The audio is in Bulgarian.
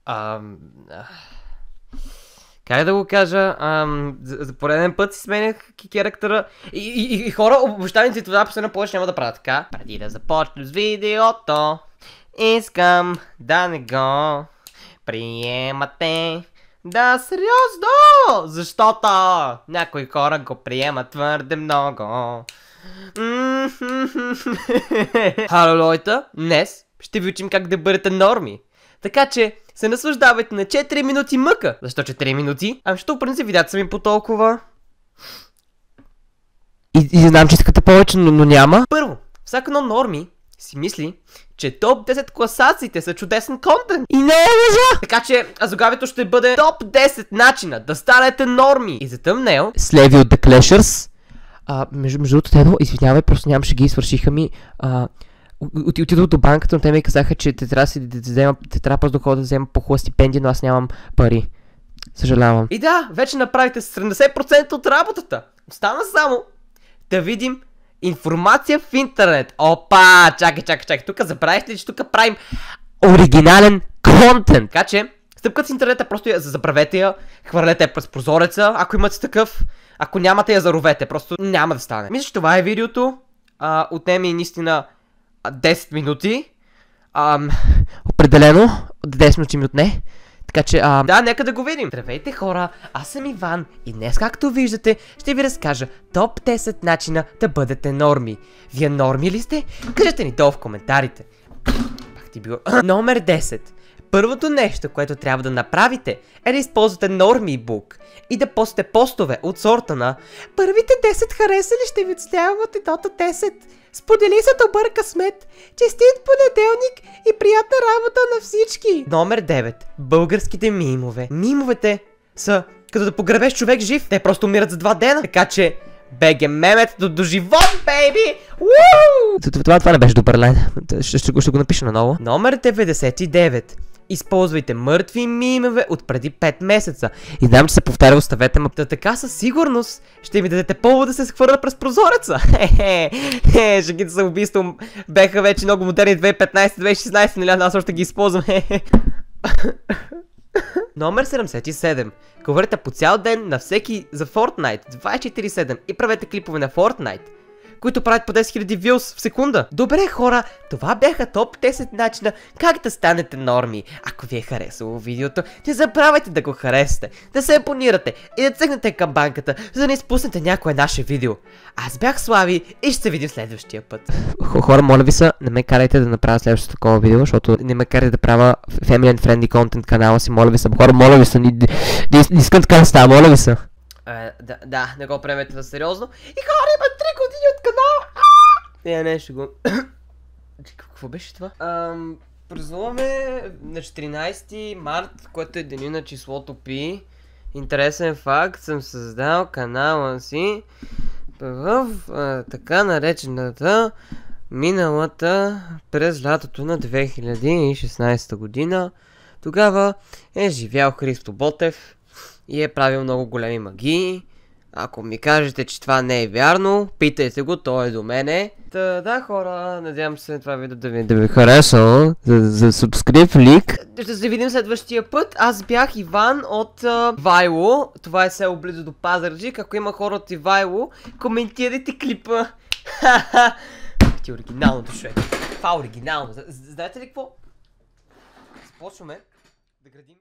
Ам... а, Как да го кажа, за пореден път си сменях характера и хора, обещавам си това последно повече няма да правя така. Преди да започнем с видеото, искам да не го приемате. Да, сериозно! Защото някои хора го приемат твърде много. Хало, лойта! Днес ще ви учим как да бъдете норми. Така че се наслаждавайте на 4 минути мъка. Защо 4 минути? Ами що по принцип видеята са ми по толкова. И знам, че искате повече, но няма. Първо, всяко едно норми си мисли, че топ 10 класациите са чудесен контент. И не е лъжа! Така че заглавието ще бъде топ 10 начина да станете норми. И за тъмнел Слеви от The Clashers. Между другото, Тедо, извинявай, просто нямаше ги, свършиха ми. Отидох до банката, но те ми казаха, че те трябва просто да ходя да взема по-хубава стипендия, но аз нямам пари. Съжалявам. И да, вече направите 70% от работата. Остана само да видим информация в интернет. Опа, чакай. Тук забравихте ли, че тук правим Оригинален контент! така че, стъпката с интернета просто я забравете я, хвърлете я през прозореца, ако имате такъв. Ако нямате я заровете, просто няма да стане. Мисля, че това е видеото. Отнеми наистина 10 минути. Определено, 10 минути ми отне. Така че, Да, нека да го видим. Здравейте хора, аз съм Иван и днес, както виждате, ще ви разкажа топ 10 начина да бъдете норми. Вие норми ли сте? Кажете ни долу в коментарите. Пак ти било. Номер 10. Първото нещо, което трябва да направите, е да използвате NormiBook и да постите постове от сорта на първите 10 харесали ще ви отстояват едното 10. Сподели се добър късмет, честит понеделник и приятна работа на всички. Номер 9. Българските мимове. Мимовете са като да погребеш човек жив. Те просто умират за 2 дена. Така че БГ мемето до живот, бейби! това не беше добър лайн. Ще го напиша наново. Номер 99. Използвайте мъртви мимове от преди 5 месеца. И знам, че се повтаря, оставете ме. Така със сигурност ще ми дадете повод да се схвърля през прозореца. Шегите за убийство беха вече много модерни 2015-2016, нали? Аз още ги използвам. Номер 77. Говорете по цял ден на всеки за Fortnite 24/7 и правете клипове на Fortnite, които правят по 10 000 views в секунда. Добре хора, това бяха топ 10 начина как да станете норми. Ако ви е харесало видеото, не забравяйте да го харесате, да се абонирате и да цъкнете камбанката, за да не изпуснете някое наше видео. Аз бях Слави и ще се видим следващия път. Хора, моля ви се, не ме карайте да направя следващото такова видео, защото не ме карайте да правя family and friendly content канала си, моля ви се. Хора, моля ви се, не искам така да става, моля ви се. Да, не го приемете на сериозно. И хора, има 3 години от канала. Не, ще го... Какво беше това? Празнуваме на 14 март, което е деня на числото Пи. Интересен факт, съм създал канала си в така наречената миналата през лятото на 2016 година. Тогава е живял Христо Ботев и е правил много големи магии. Ако ми кажете, че това не е вярно, питайте го, той е до мене. Да, хора, надявам се това видео да ви хареса. За subscribe лик. Ще се видим следващия път. Аз бях Иван от Ивайло. Това е село близо до Пазарджик. Ако има хора от Ивайло, коментирайте клипа. Ти е оригиналното, човек. Това е оригинално. Знаете ли какво? Започваме да градим